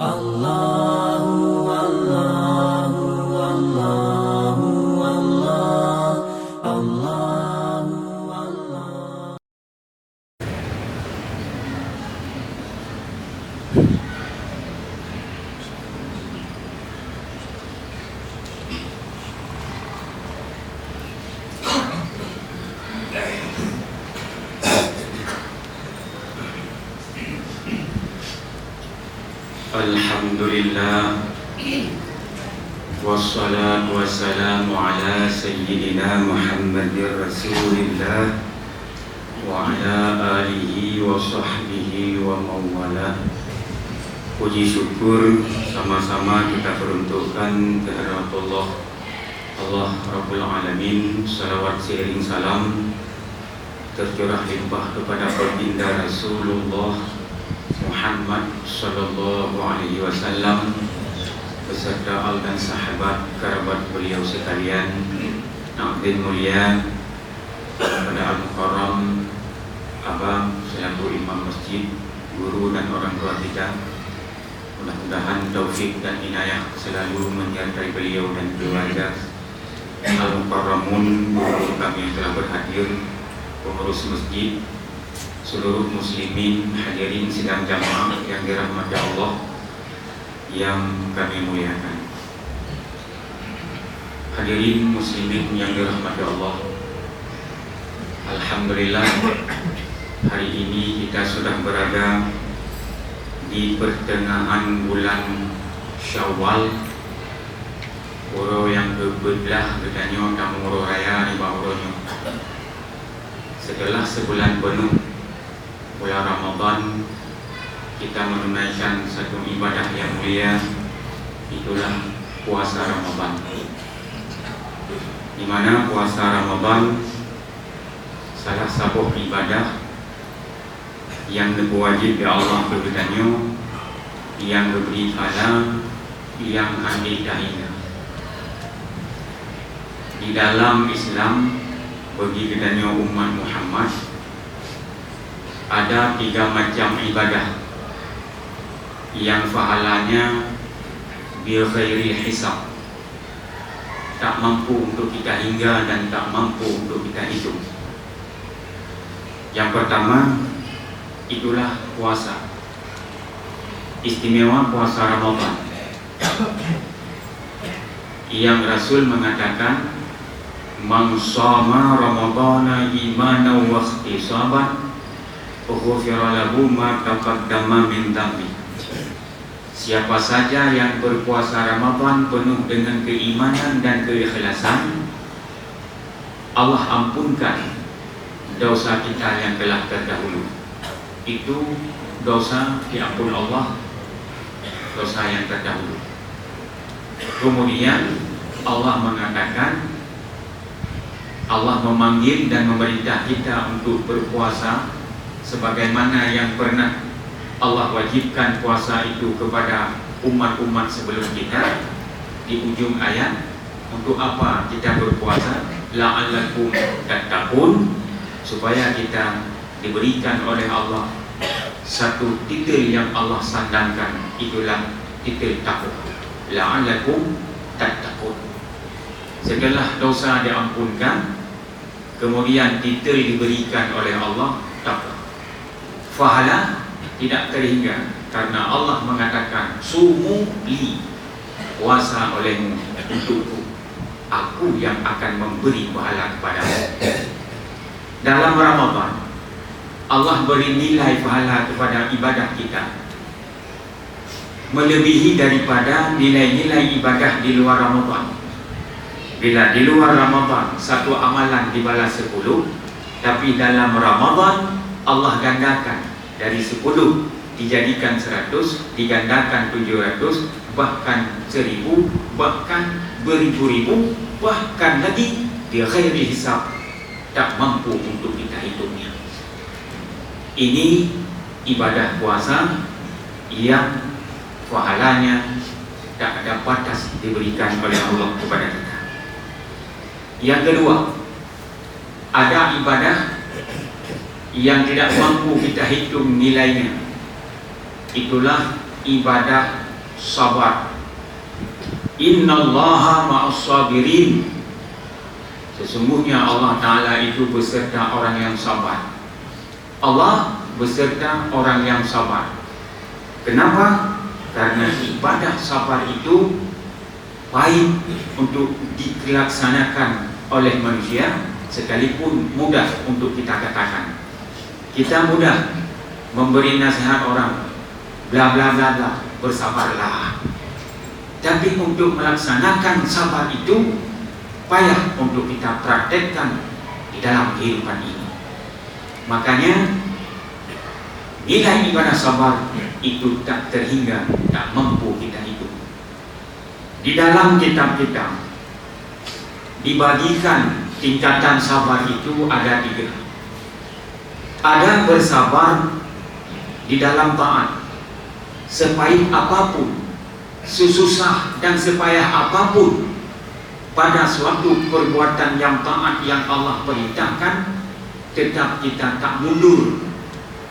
Allahu Allahu Allahu Allah Allahu Allah. Alhamdulillah wassalatu wassalamu ala sayyidina Muhammadir Rasulillah wa ala alihi wa sahbihi wa mawala. Puji syukur sama-sama kita peruntukkan kehadirat Allah Rabbul Alamin. Salawat seiring salam tercurah limpah kepada baginda Rasulullah Muhammad sallallahu alaihi wasallam beserta al dan sahabat kerabat beliau sekalian. Na'udin mulia kepada Al-Mukarram Abang selaku imam masjid, guru dan orang tua kita. Mudah-mudahan taufik dan inayah selalu menyertai beliau dan keluarga. Al-Mukarramun, guru kami yang telah berhadir, pengurus masjid, seluruh muslimin hadirin sidang jamaah yang dirahmati Allah yang kami muliakan. Hadirin muslimin yang dirahmati Allah, alhamdulillah hari ini kita sudah berada di pertengahan bulan Syawal, uro yang kebelah katanya tamu uro raya di bawahnya. Setelah sebulan penuh bulan Ramadan, kita menunaikan satu ibadah yang mulia, itulah puasa Ramadan. Di mana puasa Ramadan salah satu ibadah yang wajib ya Allah berikannya, yang diberi pahala, yang hadidahina. Di dalam Islam bagi kitanya umat Muhammad ada 3 macam ibadah yang pahalanya bil khairi hisab, tak mampu untuk kita hingga dan tak mampu untuk kita hitung. Yang pertama itulah puasa, istimewa puasa Ramadan yang Rasul mengatakan man shoma ramadhana imanan wa ihtisaban ughfira lahu ma taqaddama min dhanbi. Siapa saja yang berpuasa Ramadan penuh dengan keimanan dan keikhlasan, Allah ampunkan dosa kita yang telah terdahulu. Itu dosa diampun Allah, dosa yang terdahulu. Kemudian Allah mengatakan, Allah memanggil dan memerintah kita untuk berpuasa sebagaimana yang pernah Allah wajibkan puasa itu kepada umat-umat sebelum kita. Di ujung ayat, untuk apa kita berpuasa? La'allakum tattaqun, supaya kita diberikan oleh Allah satu titel yang Allah sandangkan, itulah titel takwa. La'allakum tattaqun. Setelah dosa diampunkan, kemudian titel diberikan oleh Allah, takwa. Fahala tidak terhingga, karena Allah mengatakan sumu li, puasa olehmu untukku, aku yang akan memberi pahala kepadamu. Dalam Ramadan Allah beri nilai pahala kepada ibadah kita melebihi daripada nilai-nilai ibadah di luar Ramadan. Bila di luar Ramadan satu amalan dibalas 10, tapi dalam Ramadan Allah gandakan, dari 10 dijadikan 100, digandakan 700, bahkan 1000, bahkan beribu-ribu, bahkan lagi di khairi hisab, tak mampu untuk kita hitungnya. Ini ibadah puasa yang pahalanya tak ada batas diberikan oleh Allah kepada kita. Yang kedua, ada ibadah yang tidak mampu kita hitung nilainya. Itulah ibadah sabar. Innallaha ma'as sabirin. Sesungguhnya Allah Ta'ala itu beserta orang yang sabar. Allah beserta orang yang sabar. Kenapa? Karena ibadah sabar itu baik untuk dilaksanakan oleh manusia, sekalipun mudah untuk kita katakan. Kita mudah memberi nasihat orang, bla bla bla bla, bersabarlah. Tapi untuk melaksanakan sabar itu payah untuk kita praktekkan di dalam kehidupan ini. Makanya nilai ibadah sabar itu tak terhingga, tak mampu kita hidup. Di dalam kitab-kitab dibagikan tingkatan sabar itu ada 3. Ada bersabar di dalam taat, sepahit apapun, sesusah dan sepayah apapun pada suatu perbuatan yang taat yang Allah perintahkan, tetap kita tak mundur,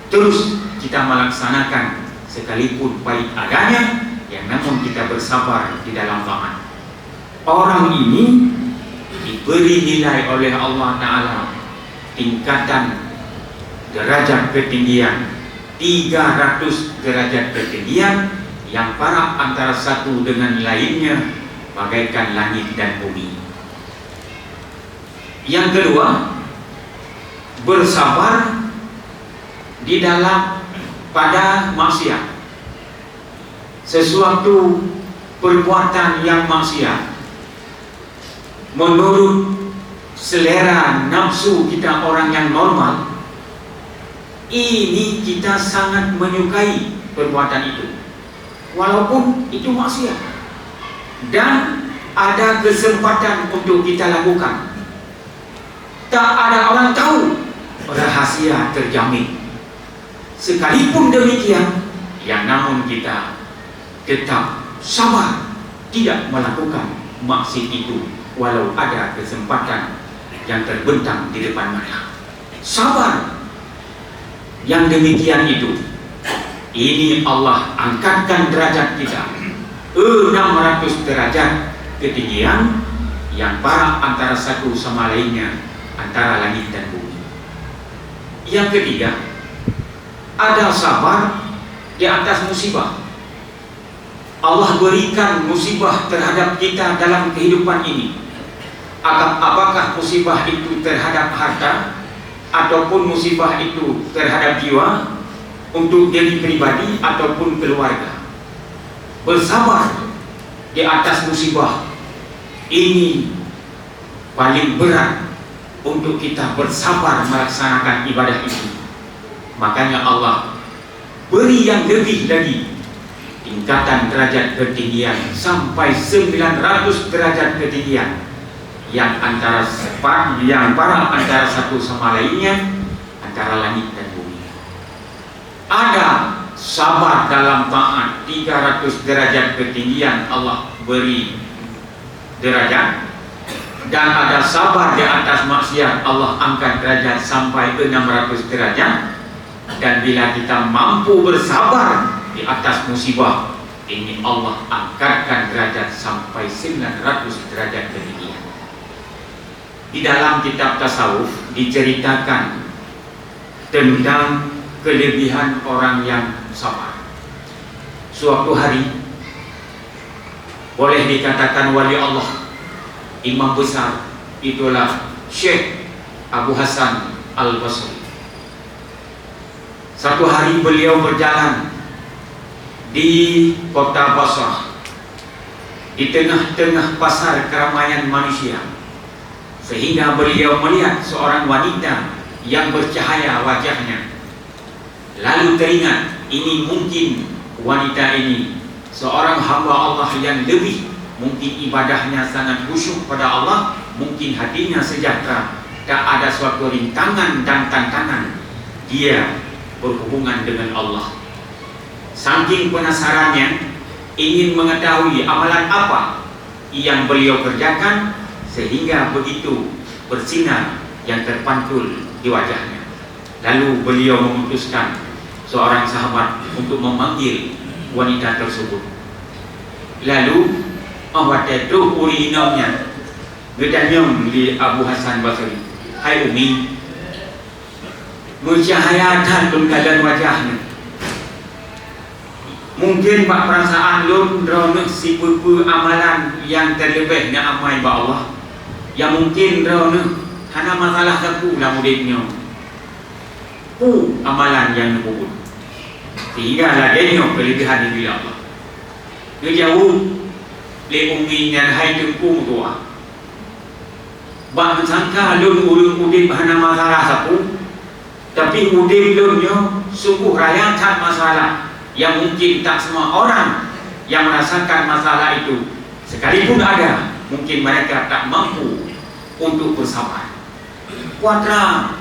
terus kita melaksanakan sekalipun pahit adanya, yang namun kita bersabar di dalam taat. Orang ini diberi nilai oleh Allah Ta'ala tingkatan derajat ketinggian, 300 derajat ketinggian yang para antara satu dengan lainnya bagaikan langit dan bumi. Yang kedua, bersabar di dalam pada maksiat. Sesuatu perbuatan yang maksiat menurut selera nafsu kita orang yang normal, ini kita sangat menyukai perbuatan itu, walaupun itu maksiat, dan ada kesempatan untuk kita lakukan. Tak ada orang tahu, rahasia terjamin. Sekalipun demikian, yang namun kita tetap sabar tidak melakukan maksiat itu, walau ada kesempatan yang terbentang di depan mata. Sabar yang demikian itu, ini Allah angkatkan derajat kita 600 derajat ketinggian yang para antara satu sama lainnya, antara langit dan bumi. Yang ketiga, ada sabar di atas musibah. Allah berikan musibah terhadap kita dalam kehidupan ini. Apakah musibah itu terhadap harta, ataupun musibah itu terhadap jiwa, untuk diri pribadi ataupun keluarga. Bersabar di atas musibah ini paling berat untuk kita bersabar melaksanakan ibadah ini. Makanya Allah beri yang lebih lagi, tingkatan derajat ketinggian sampai 900 derajat ketinggian yang para antara satu sama lainnya, antara langit dan bumi. Ada sabar dalam taat 300 derajat ketinggian Allah beri derajat, dan ada sabar di atas maksiat Allah angkat derajat sampai 600 derajat. Dan bila kita mampu bersabar di atas musibah ini, Allah angkatkan derajat sampai 900 derajat ketinggian. Di dalam kitab tasawuf diceritakan tentang kelebihan orang yang sabar. Suatu hari, boleh dikatakan wali Allah, imam besar, itulah Syekh Abu Hasan Al-Basri. Satu hari beliau berjalan di kota Basrah, di tengah-tengah pasar keramaian manusia, sehingga beliau melihat seorang wanita yang bercahaya wajahnya. Lalu teringat, ini mungkin wanita ini seorang hamba Allah yang lebih, mungkin ibadahnya sangat khusyuk pada Allah, mungkin hatinya sejahtera, tak ada suatu rintangan dan tantangan, dia berhubungan dengan Allah. Saking penasarannya, ingin mengetahui amalan apa yang beliau kerjakan, sehingga begitu bersinar yang terpantul di wajahnya. Lalu beliau memutuskan seorang sahabat untuk memanggil wanita tersebut. Lalu waktu itu urinamnya gedanyam di Abu Hasan Basri, hai Umi, musyahayatan penggalan wajahnya. Mungkin pak perasaan lun rono si buku amalan yang terlebih nak amai ba Allah. Yang mungkin rono hana masalah sapu lah mudiknya. Amalan yang nakubur. Sehingga lagi ni kelebihan diri Allah. Dia jauh le umi yang hai tengku tua. Bak sangka lun ulun udip hana masalah sapu. Tapi udip lunnya sungguh raya tak masalah. Yang mungkin tak semua orang yang merasakan masalah itu, sekalipun ada, mungkin mereka tak mampu untuk bersabar. Kuatra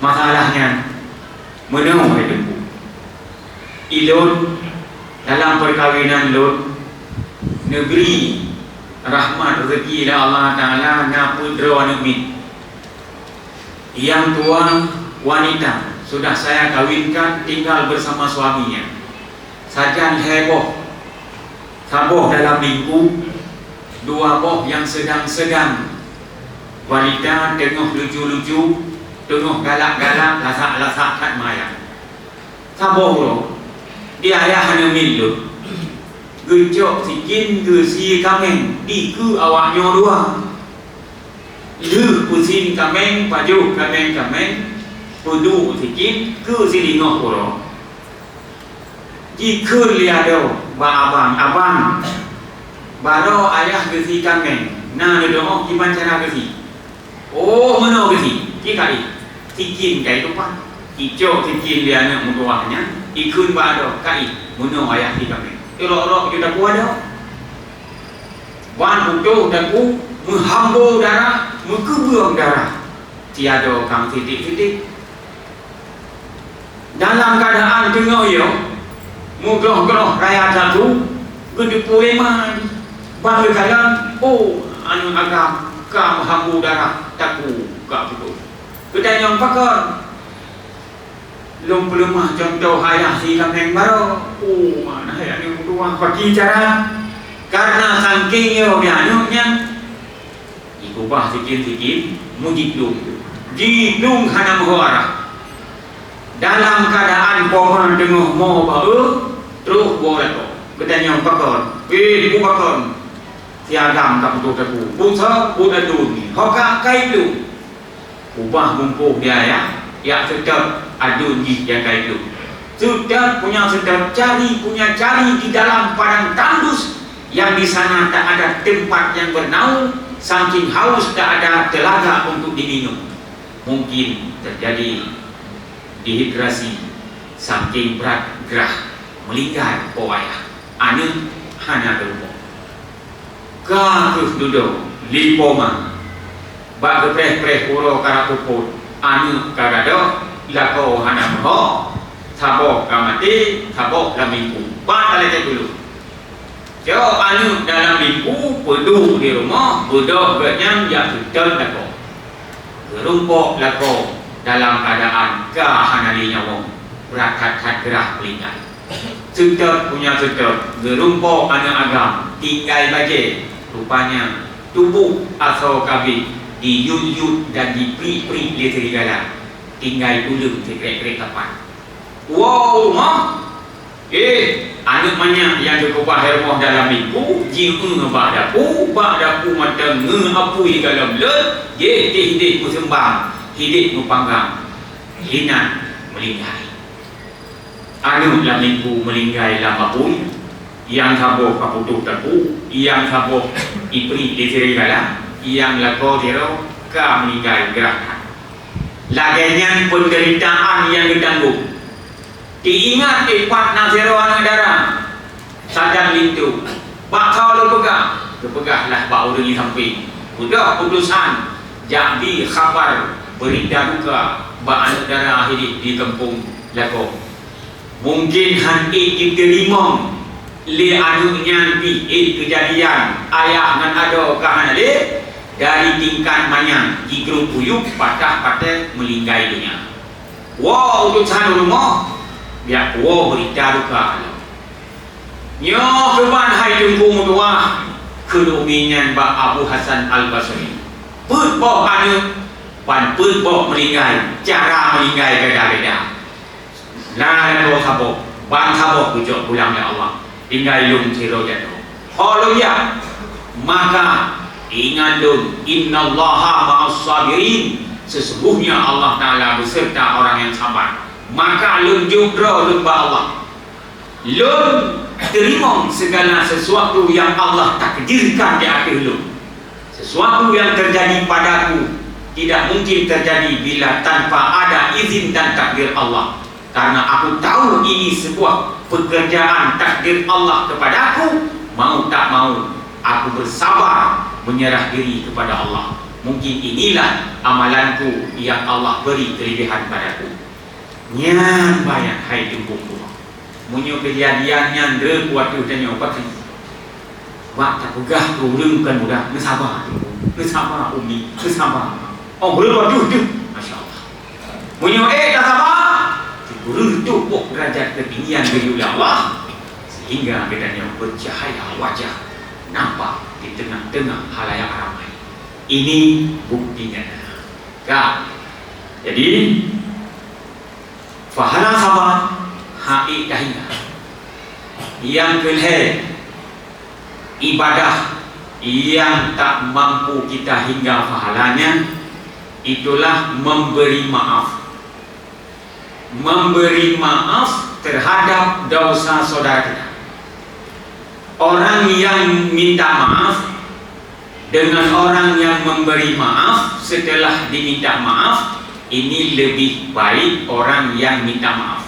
masalahnya menengah itu. Ilun dalam perkahwinan lun negeri rahmat rezeki Allah Ta'ala na putra nemi. Yang tua wanita sudah saya kawinkan tinggal bersama suaminya. Sajan heboh, saboh dalam minggu, dua boh yang sedang-sedang. Wanita tengah lucu-lucu, tengah galak-galak, lasak-lasak kat maya. Saboh loh, dia ayah hana milu. Gejok sikin ke si kameng, di ke awaknya dua. Lu pusin kameng, pajuk kameng-kameng, pudu sikin ke si lingok orang. Jika liado ba abang baro ayah gesi kameng na doa gimana cara gesi oh mana gesi kikai tikin kai tu pan ijo tikin dia nak mutuahnya ikun ba do kai mana ayah di kameng elok-elok kita kuada wan utuh dan ku menghambo darah mengkebuang darah tiada kang titik-titik dalam keadaan tengah yo mudah-mudah raya satu gede poeman bangga kalian anu agam kam hambu darah taku kak betul kedai yang pakar lom pelemah contoh ayah si kameng baru mana ayah ni tuang pagi cara karena saking yo bianunya ikubah sikit-sikit mujidung jidung hana muharah dalam keadaan pohon tengah mau bau terus boleh tu bertanya pakon ibu pakon tiagam tak betul aku busa buat adun hoka kaidu ubah mumpuh dia ya sedap adun yang kaidu sudah punya sedap cari di dalam padang tandus yang di sana tak ada tempat yang bernaung saking haus tak ada telaga untuk diminum mungkin terjadi dehidrasi saking berat gerah melingkar poaya anu hanya terumpu kakus duduk lipoma bak gepreh-preh puro karakuput anu karado lako hana meho sabok kamati sabok lamingku batal aja dulu jo anu dalam minggu pedu di rumah bodoh genyang ya betul lako gerumpok lako dalam keadaan kehanalinya wong berakat-kat gerah melingkar sedap punya sedap gerumpok anak agam tinggal baje rupanya tubuh atau kabin diyut-yut dan dipri-pri di serigala tinggal dulu sekrek-krek kapan wow mah anak banyak yang dikubah hermoh dalam minggu jiu badaku macam ngapui dalam let hidik musembang hidik mupanggang hinan melingkai anu dalam minggu melingkai lama pun yang sabuk kaputuh taku yang sabuk ipri di serigala yang lako zero ka melingkai gerakan laganya penderitaan yang ditanggung diingat ipat na zero anak darah sadang lintu bakal lo pegahlah bau dari samping udah putusan jadi khabar berita duka ba'an darah hidup di kampung lako mungkin hanti kita limong li anunya pi kejadian ayah nan ada kahana le dari tingkat manyang di grup uyuk patah-patah melingkai dunia wow utusan rumah biar wow berita duka nyo keban hai jungkung kelumingan ba Abu Hasan Al-Basri. Put bo anu pan put bo meninggal, cara meninggal beda-beda. Nah, lo sabok, bang sabok tujuh pulang ya Allah. Tinggal lung tiro jatuh. Kalau ya, maka ingat dong, innallaha ma'as sabirin. Sesungguhnya Allah Ta'ala beserta orang yang sabar. Maka lun jubra lun ba Allah. Lun terima segala sesuatu yang Allah takdirkan di akhir lun. Sesuatu yang terjadi padaku tidak mungkin terjadi bila tanpa ada izin dan takdir Allah. Karena aku tahu ini sebuah pekerjaan takdir Allah kepadaku. Mau tak mau, aku bersabar menyerah diri kepada Allah. Mungkin inilah amalanku yang Allah beri kelebihan padaku. Nyan banyak hai jempungku. Munyo kejadiannya ndre kuat tu tanya apa tu. Wak tak pegah turun kan mudah. Bersabar. Bersabar umi, bersabar. Oh, boleh buat tu. Masya-Allah. Munyo tak sabar. Turun tu derajat ketinggian dari Allah sehingga bedanya bercahaya wajah nampak di tengah-tengah halayak ramai. Ini buktinya. Kak. Jadi fahala sabar ha'i dahinya. Yang kedua, ibadah yang tak mampu kita hingga fahalanya itulah memberi maaf. Memberi maaf terhadap dosa saudara kita. Orang yang minta maaf dengan orang yang memberi maaf setelah diminta maaf, ini lebih baik orang yang minta maaf.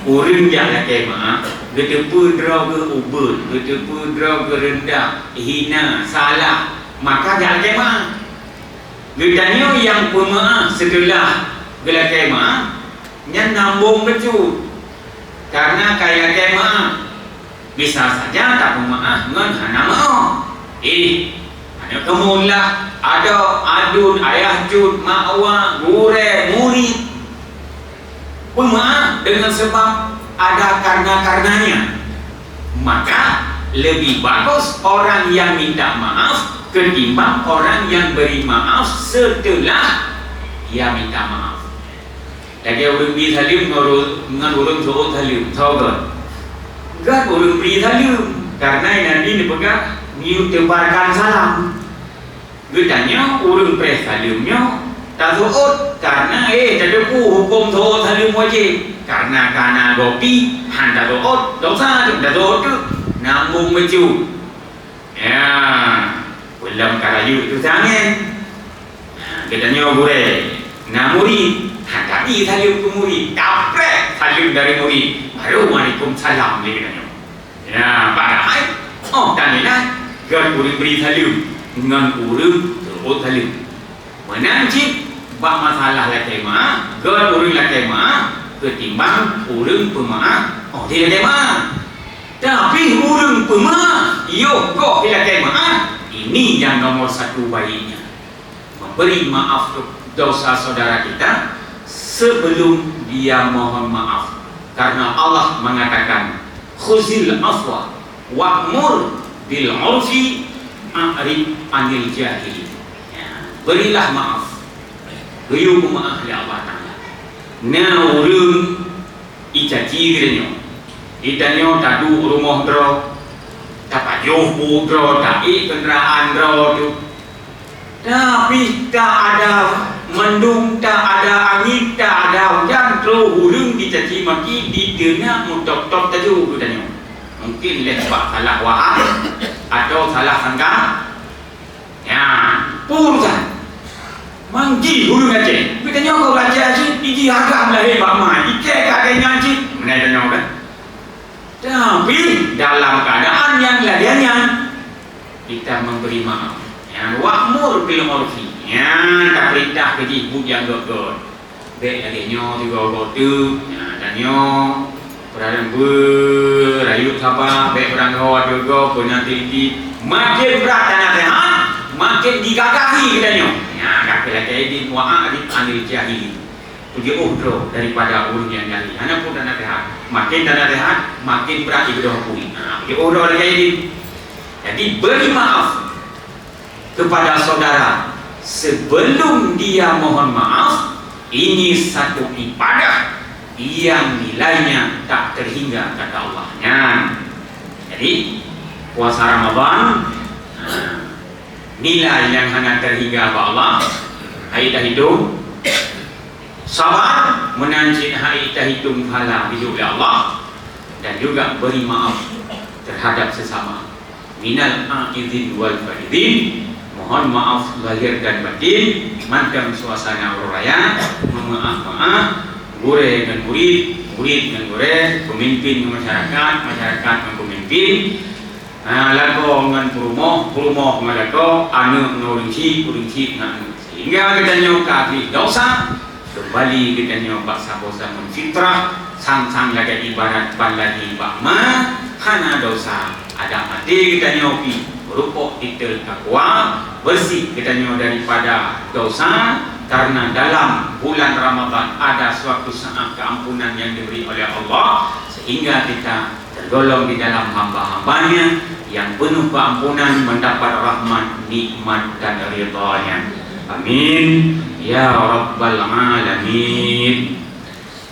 Orang yang nak maaf, getepu draw ke ubud, getepu draw ke rendah, hina, salah, maka jangan maaf. Gedanya yang pemaaf setelah gelakai maaf, nya nambung betul. Karena kaya maaf bisa saja tak pemaaf ngan hana maaf. Kemulah ada adun ayah jud makwa gure murid pemaaf dengan sebab ada karenanya, maka lebih bagus orang yang minta maaf ketimbang orang yang beri maaf setelah ia minta maaf. Lagi orang beri salim dengan orang suruh salim tahu kan? Kan orang beri salim karena nanti dipegang niu tebarkan salam. Gedanya urung pres salimnya tak suut karena tak hukum suut salim wajib karena gopi handa suut dosa tak suut tu nambung mecu ya belum karayu itu jangan gedanya boleh na murid hadapi salim ke murid kaprek salim dari murid baru waalaikumsalam gedanya ya padahal tanya kan urung beri salim dengan urung terus salim menanjib bak masalah lakai maaf gan urung lakai maaf ketimbang urung pemaaf dia lakai maaf tapi urung pemaaf kok lakai maaf. Ini yang nomor satu baiknya, memberi maaf dosa saudara kita sebelum dia mohon maaf. Karena Allah mengatakan khuzil afwa wa'mur bil 'urfi a'rid 'anil jahil. Berilah maaf. Beri maaf ya Allah Taala. Na urung icaci direnyo. Itanyo tadu rumah dro. Tak jauh budro, tak kenderaan dro tu. Tapi tak ada mendung, tak ada angin, tak ada hujan, terus urung dicaci maki di tengah mutok-tok taju katanya. Mungkin lepas salah waham atau salah sangka. Ya, pursan. Manggi urung aja. Katanya kau raja sih, iki agam lah hebat mah. Ike kakeknya sih. Mana tanya kan? Tapi dalam keadaan yang lainnya kita memberi maaf. Yang wa'mur bil 'urfi. Tak perintah keji bujang dot-dot. Bek adiknya juga gotu. Dan nyo perang berayu apa bek perang gawat juga punya tinggi. Makin berat dan nasihat, makin digagahi katanya. Kakek lagi wa'arid 'anil jahili. Puji udro daripada urun yang nyali. Hanya pun dana rehat. Makin dana rehat, makin berat ibadah puri. Puji udro lagi ini. Jadi Jadi beri maaf kepada saudara sebelum dia mohon maaf. Ini satu ibadah yang nilainya tak terhingga kata Allahnya. Jadi puasa Ramadan nilai yang hanya terhingga kepada Allah. Hai dah hidup sabar menanti hari dah hitung pahala hidup oleh Allah, dan juga beri maaf terhadap sesama. Minal a'idhin wal faridhin, mohon maaf lahir dan batin, macam suasana raya, memaaf-maaf, guru dan murid, murid dan guru, pemimpin masyarakat, masyarakat dan pemimpin, lagu dengan perumoh, perumoh dengan lagu, anak dengan uringci dengan anak. Sehingga kita nyoba dosa, kembali kita nyoba sabosa fitrah, sang-sang lagi ibarat ban lagi bakma, hana dosa. Ada mati kita nyobi berupok titel takwa, bersih kita nyoba daripada dosa, karena dalam bulan Ramadan ada suatu saat keampunan yang diberi oleh Allah, sehingga kita tergolong di dalam hamba-hambanya yang penuh keampunan, mendapat rahmat, nikmat dan ridha-Nya. Amin ya rabbal alamin.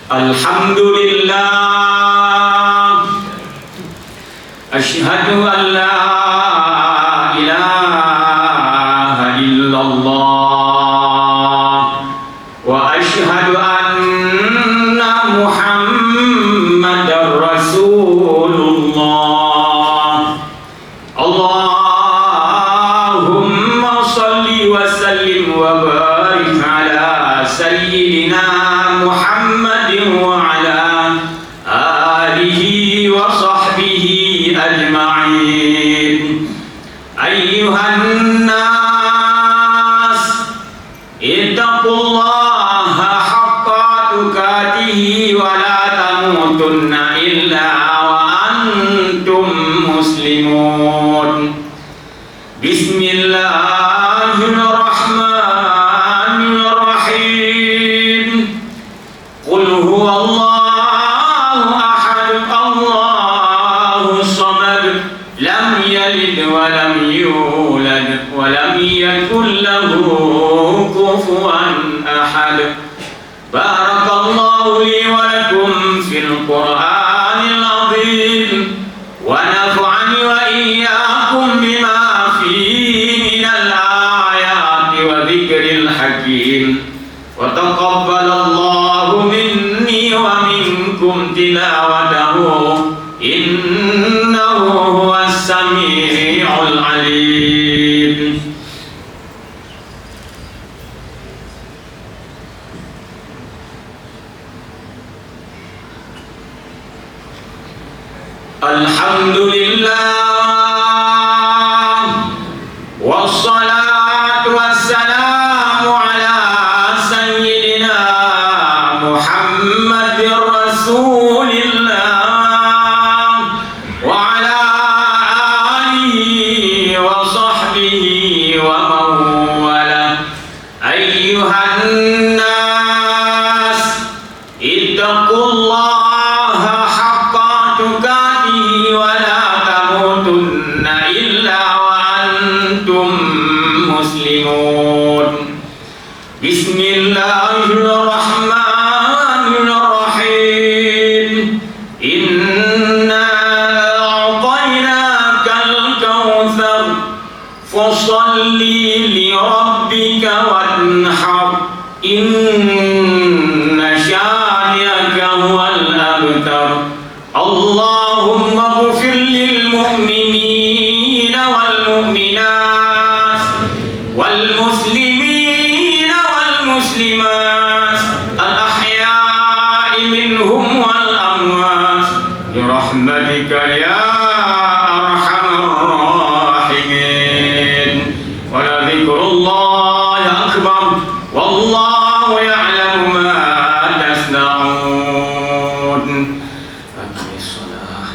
Alhamdulillah, asyhadu an la ilaha illallah wa asyhadu anna Muhammadar Rasulullah. Allahumma salli wa sallim wa barik ala sayyidina Muhammadin wa ala alihi wa sahbihi ajma'in. Ayyuhan nas, ittaqullaha haqqa tuqatih wa la tamutunna illa wa antum muslimun. Bismillahirrahmanirrahim. Qul huwallahu ahad, Allahu samad, lam yalid wa lam yulad wa lam yakul lahu kufuwan ahad. Barakallahu li wa lakum fil Qur'anil azim wa nafa'ani wa iyyakum bima fihi minal ayati wa dzikril hakim. Wa taqabbalallahu minni wa minkum tilawatahu, innahu huwas sami'ul alim. Alhamdulillah, wassalatu wassalamu ala sayyidina Muhammadir Rasulillah wa ala alihi wa sahbihi wa mawala. Ayyuhan nas, ittaqullaha haqqa tuqatih wa la tamutunna illa wa antum muslimun. Bismillahirrahmanirrahim. Inna a'tainakal kautsar, fasholli li rabbika wanhar, inna syani'aka huwal abtar. Allahumma ighfir lil mu'minina wal mu'minat wal muslimina wal muslimat al ahya'i minhum wal amwat bi rahmatika ya arhamar rahimin. Wa la dzikrullahi akbar, wallahu ya'lamu ma tasna'un. Aqimis shalah.